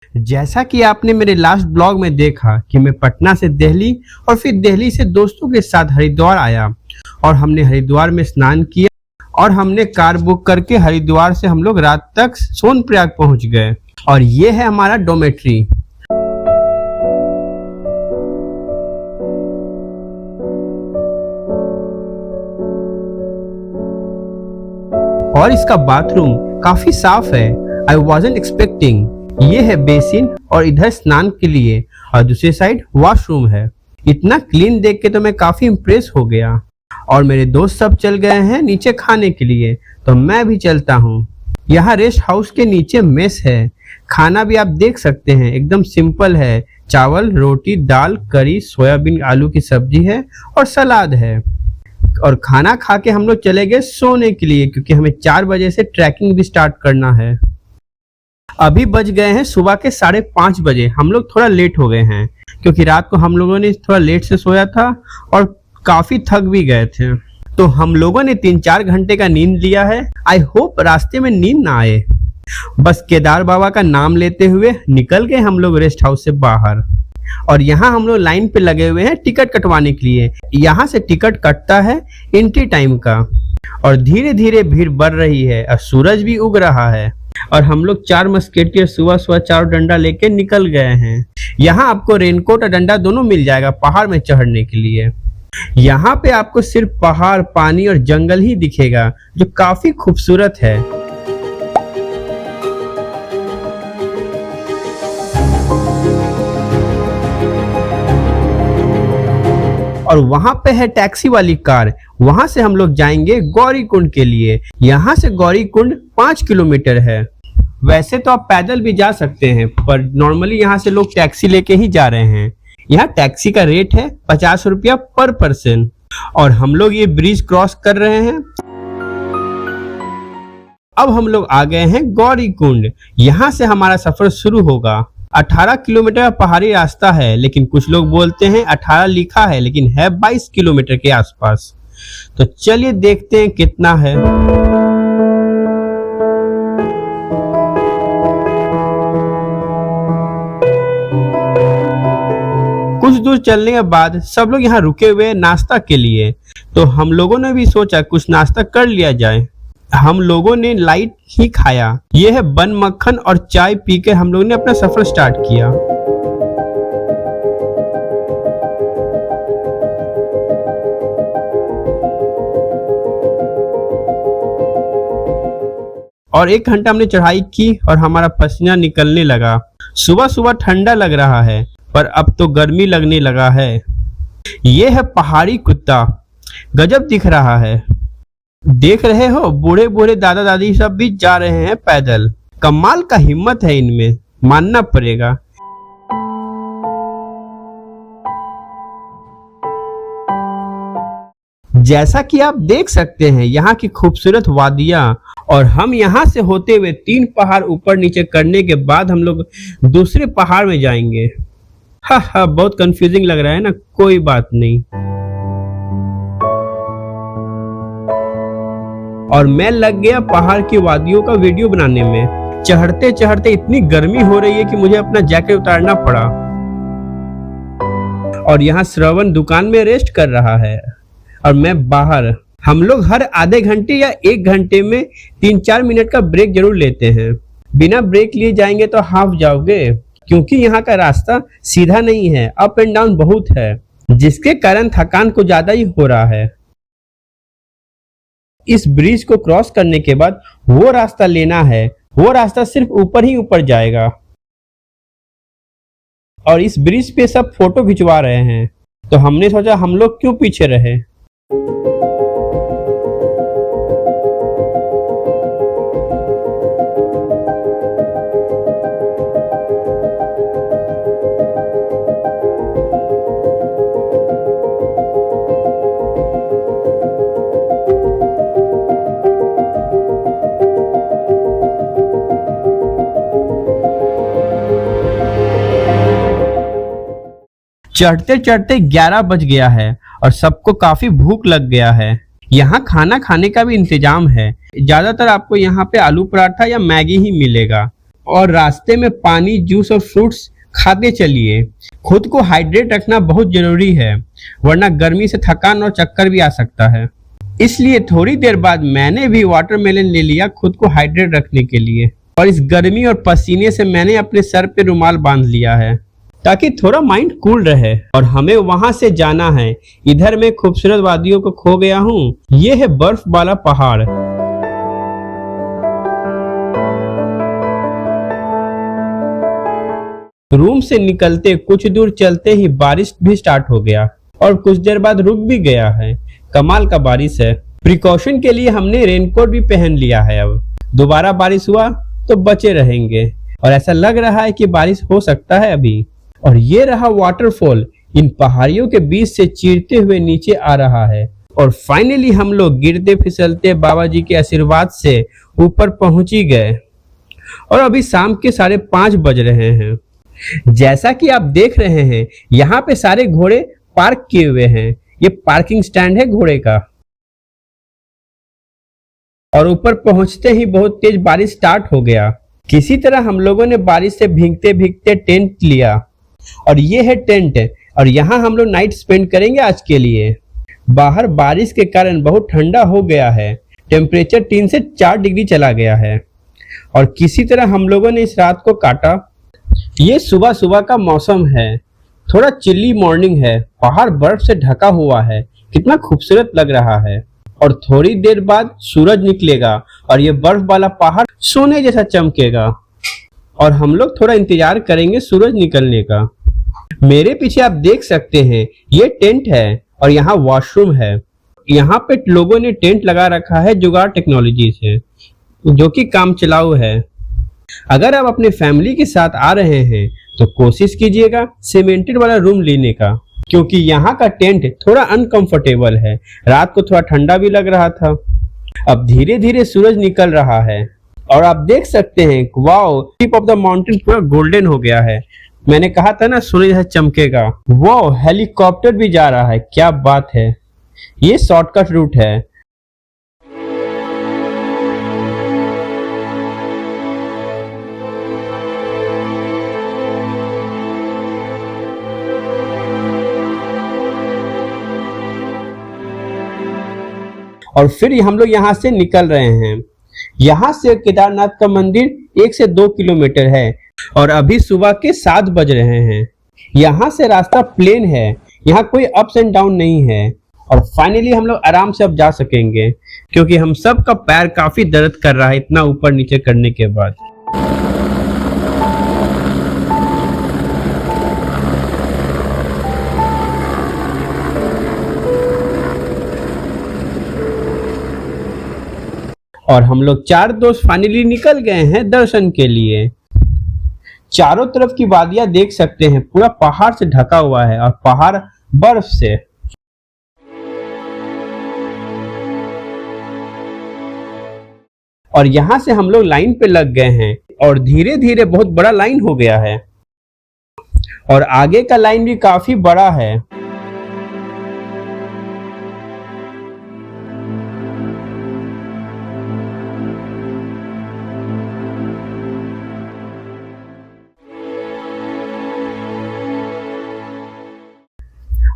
जैसा कि आपने मेरे लास्ट ब्लॉग में देखा कि मैं पटना से दिल्ली और फिर दिल्ली से दोस्तों के साथ हरिद्वार आया और हमने हरिद्वार में स्नान किया और हमने कार बुक करके हरिद्वार से हम लोग रात तक सोनप्रयाग पहुंच गए। और ये है हमारा डोमेट्री। और इसका बाथरूम काफी साफ है। आई वॉजंट एक्सपेक्टिंग। ये है बेसिन और इधर स्नान के लिए और दूसरी साइड वॉशरूम है। इतना क्लीन देख के तो मैं काफी इम्प्रेस हो गया। और मेरे दोस्त सब चल गए हैं नीचे खाने के लिए, तो मैं भी चलता हूँ। यहाँ रेस्ट हाउस के नीचे मेस है। खाना भी आप देख सकते हैं, एकदम सिंपल है। चावल, रोटी, दाल, करी, सोयाबीन आलू की सब्जी है और सलाद है। और खाना खा के हम लोग चले गए सोने के लिए, क्योंकि हमें 4 बजे से ट्रैकिंग भी स्टार्ट करना है। अभी बज गए हैं सुबह के 5:30 बजे। हम लोग थोड़ा लेट हो गए हैं क्योंकि रात को हम लोगों ने थोड़ा लेट से सोया था और काफी थक भी गए थे। तो हम लोगों ने 3-4 घंटे का नींद लिया है। आई होप रास्ते में नींद ना आए। बस केदार बाबा का नाम लेते हुए निकल गए हम लोग रेस्ट हाउस से बाहर। और यहाँ हम लोग लाइन पे लगे हुए हैं टिकट कटवाने के लिए। यहाँ से टिकट कटता है एंट्री टाइम का। और धीरे धीरे भीड़ बढ़ रही है और सूरज भी उग रहा है। और हम लोग 4 मस्केटियर सुबह सुबह 4 डंडा लेके निकल गए हैं। यहाँ आपको रेनकोट और डंडा दोनों मिल जाएगा पहाड़ में चढ़ने के लिए। यहाँ पे आपको सिर्फ पहाड़, पानी और जंगल ही दिखेगा, जो काफी खूबसूरत है। और वहां पे है टैक्सी वाली कार। वहां से हम लोग जाएंगे गौरी कुंड के लिए। यहाँ से गौरी कुंड 5 किलोमीटर है। वैसे तो आप पैदल भी जा सकते हैं, पर नॉर्मली यहाँ से लोग टैक्सी लेके ही जा रहे हैं। यहाँ टैक्सी का रेट है 50 रुपया पर पर्सन। और हम लोग ये ब्रिज क्रॉस कर रहे हैं। अब हम लोग आ गए हैं गौरी कुंड। यहाँ से हमारा सफर शुरू होगा। 18 किलोमीटर का पहाड़ी रास्ता है, लेकिन कुछ लोग बोलते हैं 18 लिखा है, लेकिन है 22 किलोमीटर के आसपास। तो चलिए देखते हैं कितना है। कुछ दूर चलने के बाद सब लोग यहाँ रुके हुए नाश्ता के लिए। तो हम लोगों ने भी सोचा कुछ नाश्ता कर लिया जाए। हम लोगों ने लाइट ही खाया। यह है बन मक्खन और चाय पीकर हम लोगों ने अपना सफर स्टार्ट किया। और 1 घंटा हमने चढ़ाई की और हमारा पसीना निकलने लगा। सुबह सुबह ठंडा लग रहा है, पर अब तो गर्मी लगने लगा है। यह है पहाड़ी कुत्ता, गजब दिख रहा है। देख रहे हो, बूढ़े बूढ़े दादा दादी सब भी जा रहे हैं पैदल। कमाल का हिम्मत है इनमें, मानना पड़ेगा। जैसा कि आप देख सकते हैं यहाँ की खूबसूरत वादियाँ। और हम यहाँ से होते हुए 3 पहाड़ ऊपर नीचे करने के बाद हम लोग दूसरे पहाड़ में जाएंगे। हा, बहुत कंफ्यूजिंग लग रहा है ना, कोई बात नहीं। और मैं लग गया पहाड़ की वादियों का वीडियो बनाने में। चढ़ते चढ़ते इतनी गर्मी हो रही है कि मुझे अपना जैकेट उतारना पड़ा। और यहाँ श्रवण दुकान में रेस्ट कर रहा है और मैं बाहर। हम लोग हर आधे घंटे या 1 घंटे में 3-4 मिनट का ब्रेक जरूर लेते हैं। बिना ब्रेक लिए जाएंगे तो हाफ जाओगे, क्योंकि यहाँ का रास्ता सीधा नहीं है, अप एंड डाउन बहुत है, जिसके कारण थकान को ज्यादा ही हो रहा है। इस ब्रिज को क्रॉस करने के बाद वो रास्ता लेना है। वो रास्ता सिर्फ ऊपर ही ऊपर जाएगा। और इस ब्रिज पे सब फोटो खिंचवा रहे हैं, तो हमने सोचा हम लोग क्यों पीछे रहे। चढ़ते चढ़ते 11 बज गया है और सबको काफी भूख लग गया है। यहाँ खाना खाने का भी इंतजाम है। ज्यादातर आपको यहाँ पे आलू पराठा या मैगी ही मिलेगा। और रास्ते में पानी, जूस और फ्रूट्स खाते चलिए। खुद को हाइड्रेट रखना बहुत जरूरी है, वरना गर्मी से थकान और चक्कर भी आ सकता है। इसलिए थोड़ी देर बाद मैंने भी वाटरमेलन ले लिया खुद को हाइड्रेट रखने के लिए। और इस गर्मी और पसीने से मैंने अपने सर पे रुमाल बांध लिया है ताकि थोड़ा माइंड कूल रहे। और हमें वहां से जाना है। इधर मैं खूबसूरत वादियों को खो गया हूँ। ये है बर्फ वाला पहाड़। रूम से निकलते कुछ दूर चलते ही बारिश भी स्टार्ट हो गया और कुछ देर बाद रुक भी गया है। कमाल का बारिश है। प्रिकॉशन के लिए हमने रेनकोट भी पहन लिया है। अब दोबारा बारिश हुआ तो बचे रहेंगे और ऐसा लग रहा है कि बारिश हो सकता है अभी। और ये रहा वाटरफॉल, इन पहाड़ियों के बीच से चीरते हुए नीचे आ रहा है। और फाइनली हम लोग गिरते फिसलते बाबा जी के आशीर्वाद से ऊपर पहुंच ही गए। और अभी शाम के 5:30 बज रहे हैं। जैसा कि आप देख रहे हैं, यहाँ पे सारे घोड़े पार्क किए हुए हैं। ये पार्किंग स्टैंड है घोड़े का। और ऊपर पहुंचते ही बहुत तेज बारिश स्टार्ट हो गया। किसी तरह हम लोगों ने बारिश से भीगते भीगते टेंट लिया और ये है टेंट। और यहाँ हम लोग नाइट स्पेंड करेंगे आज के लिए। बाहर बारिश के कारण बहुत ठंडा हो गया है। टेम्परेचर 3 से 4 डिग्री चला गया है। और किसी तरह हम लोगों ने इस रात को काटा। ये सुबह सुबह का मौसम है, थोड़ा चिल्ली मॉर्निंग है। पहाड़ बर्फ से ढका हुआ है, कितना खूबसूरत लग रहा है। और थोड़ी देर बाद सूरज निकलेगा और ये बर्फ वाला पहाड़ सोने जैसा चमकेगा। और हम लोग थोड़ा इंतजार करेंगे सूरज निकलने का। मेरे पीछे आप देख सकते हैं ये टेंट है और यहाँ वॉशरूम है। यहाँ पे लोगों ने टेंट लगा रखा है जुगाड़ टेक्नोलॉजी से, जो कि काम चलाऊ है। अगर आप अपने फैमिली के साथ आ रहे हैं तो कोशिश कीजिएगा सीमेंटेड वाला रूम लेने का, क्योंकि यहाँ का टेंट थोड़ा अनकंफर्टेबल है। रात को थोड़ा ठंडा भी लग रहा था। अब धीरे धीरे सूरज निकल रहा है और आप देख सकते हैं wow, tip of the mountain पूरा गोल्डन हो गया है। मैंने कहा था ना सूरज जैसा चमकेगा। वाओ, हेलीकॉप्टर भी जा रहा है, क्या बात है। ये शॉर्टकट रूट है। और फिर हम लोग यहाँ से निकल रहे हैं। यहाँ से केदारनाथ का मंदिर 1 से 2 किलोमीटर है और अभी सुबह के 7 बज रहे हैं। यहाँ से रास्ता प्लेन है, यहाँ कोई अप्स एंड डाउन नहीं है। और फाइनली हम लोग आराम से अब जा सकेंगे, क्योंकि हम सब का पैर काफी दर्द कर रहा है इतना ऊपर नीचे करने के बाद। और हम लोग 4 दोस्त फाइनली निकल गए हैं दर्शन के लिए। चारों तरफ की वादियां देख सकते हैं, पूरा पहाड़ से ढका हुआ है और पहाड़ बर्फ से। और यहां से हम लोग लाइन पे लग गए हैं और धीरे धीरे बहुत बड़ा लाइन हो गया है और आगे का लाइन भी काफी बड़ा है।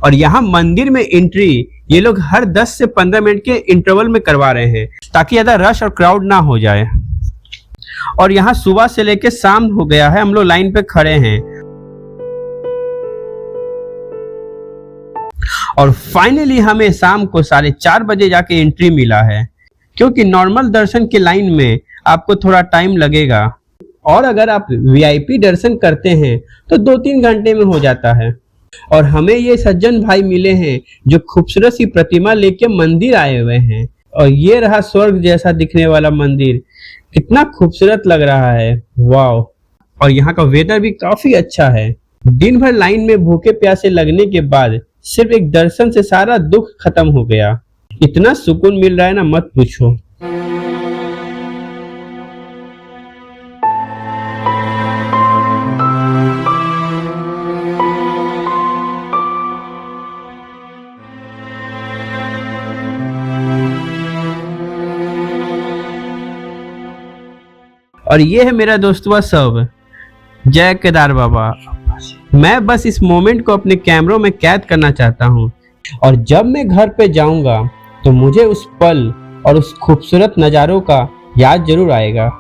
और यहाँ मंदिर में एंट्री ये लोग हर 10 से 15 मिनट के इंटरवल में करवा रहे हैं, ताकि ज्यादा रश और क्राउड ना हो जाए। और यहाँ सुबह से लेके शाम हो गया है, हम लोग लाइन पे खड़े हैं। और फाइनली हमें शाम को 4:30 बजे जाके एंट्री मिला है, क्योंकि नॉर्मल दर्शन के लाइन में आपको थोड़ा टाइम लगेगा और अगर आप वीआईपी दर्शन करते हैं तो 2-3 घंटे में हो जाता है। और हमें ये सज्जन भाई मिले हैं जो खूबसूरत सी प्रतिमा लेके मंदिर आए हुए हैं। और ये रहा स्वर्ग जैसा दिखने वाला मंदिर, कितना खूबसूरत लग रहा है, वाव। और यहाँ का वेदर भी काफी अच्छा है। दिन भर लाइन में भूखे प्यासे लगने के बाद सिर्फ एक दर्शन से सारा दुख खत्म हो गया। इतना सुकून मिल रहा है ना, मत पूछो। और ये है मेरा दोस्तवा सब। जय केदार बाबा। मैं बस इस मोमेंट को अपने कैमरों में कैद करना चाहता हूँ, और जब मैं घर पे जाऊंगा तो मुझे उस पल और उस खूबसूरत नज़ारों का याद जरूर आएगा।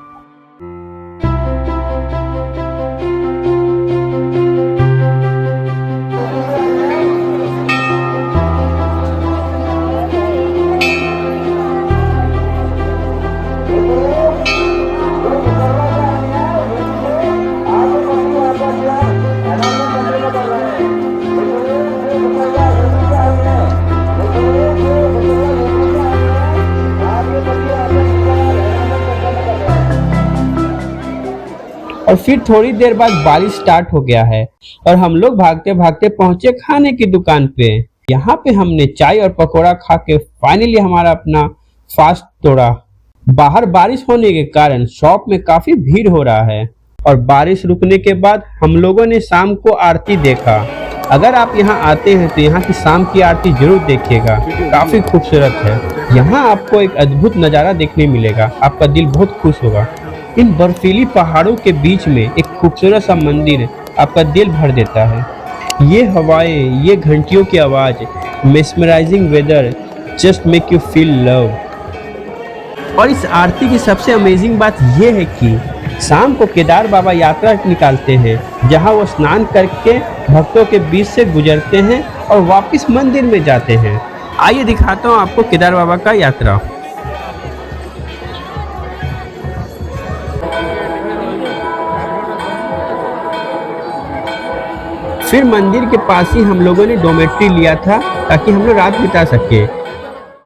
और फिर थोड़ी देर बाद बारिश स्टार्ट हो गया है और हम लोग भागते भागते पहुंचे खाने की दुकान पे। यहाँ पे हमने चाय और पकोड़ा खा के फाइनली हमारा अपना फास्ट तोड़ा। बाहर बारिश होने के कारण शॉप में काफी भीड़ हो रहा है, और बारिश रुकने के बाद हम लोगों ने शाम को आरती देखा। अगर आप यहाँ आते हैं तो यहाँ की शाम की आरती जरूर देखिएगा, काफी खूबसूरत है। यहाँ आपको एक अद्भुत नज़ारा देखने मिलेगा, आपका दिल बहुत खुश होगा। इन बर्फीली पहाड़ों के बीच में एक खूबसूरत सा मंदिर आपका दिल भर देता है। ये हवाएं, ये घंटियों की आवाज, mesmerising weather just make you feel love. और इस आरती की सबसे अमेजिंग बात यह है कि शाम को केदार बाबा यात्रा निकालते हैं, जहां वो स्नान करके भक्तों के बीच से गुजरते हैं और वापस मंदिर में जाते हैं। आइए दिखाता हूँ आपको केदार बाबा का यात्रा। फिर मंदिर के पास ही हम लोगों ने डोमेट्री लिया था ताकि हम लोग रात बिता सके,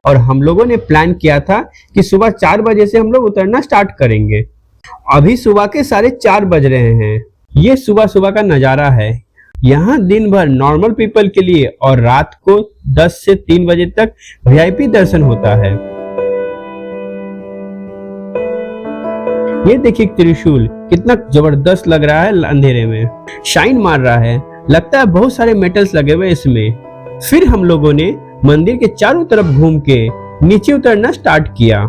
और हम लोगों ने प्लान किया था कि सुबह 4 बजे से हम लोग उतरना स्टार्ट करेंगे। अभी सुबह के 4:30 बज रहे हैं। ये सुबह सुबह का नज़ारा है। यहाँ दिन भर नॉर्मल पीपल के लिए और रात को 10 से 3 बजे तक वीआईपी दर्शन होता है। ये देखिए त्रिशूल कितना जबरदस्त लग रहा है, अंधेरे में शाइन मार रहा है, लगता है बहुत सारे मेटल्स लगे हुए इसमें। फिर हम लोगों ने मंदिर के चारों तरफ घूम के नीचे उतरना स्टार्ट किया।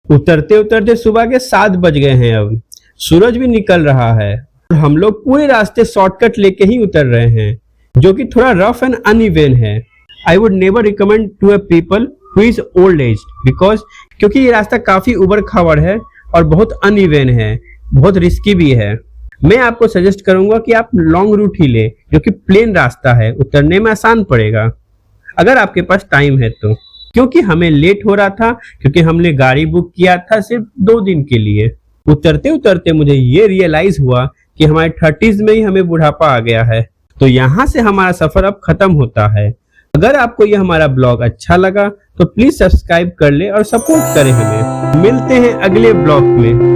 उतरते उतरते सुबह के 7 बज गए हैं। अब सूरज भी निकल रहा है और हम लोग पूरे रास्ते शॉर्टकट लेके ही उतर रहे हैं, जो कि थोड़ा रफ एंड अनइवन है। I would never recommend to a people who is old age, because क्योंकि ये रास्ता काफी उबड़ खाबड़ है और बहुत अनइवन है, बहुत रिस्की भी है। मैं आपको सजेस्ट करूंगा कि आप लॉन्ग रूट ही ले, जो कि प्लेन रास्ता है, उतरने में आसान पड़ेगा अगर आपके पास टाइम है तो। क्योंकि हमें लेट हो रहा था, क्योंकि हमने गाड़ी बुक किया था सिर्फ 2 दिन के लिए। उतरते उतरते मुझे ये रियलाइज हुआ कि हमारे 30s में ही हमें बुढ़ापा आ गया है। तो यहाँ से हमारा सफर अब खत्म होता है। अगर आपको ये हमारा ब्लॉग अच्छा लगा तो प्लीज सब्सक्राइब कर ले और सपोर्ट करें हमें। मिलते हैं अगले ब्लॉग में।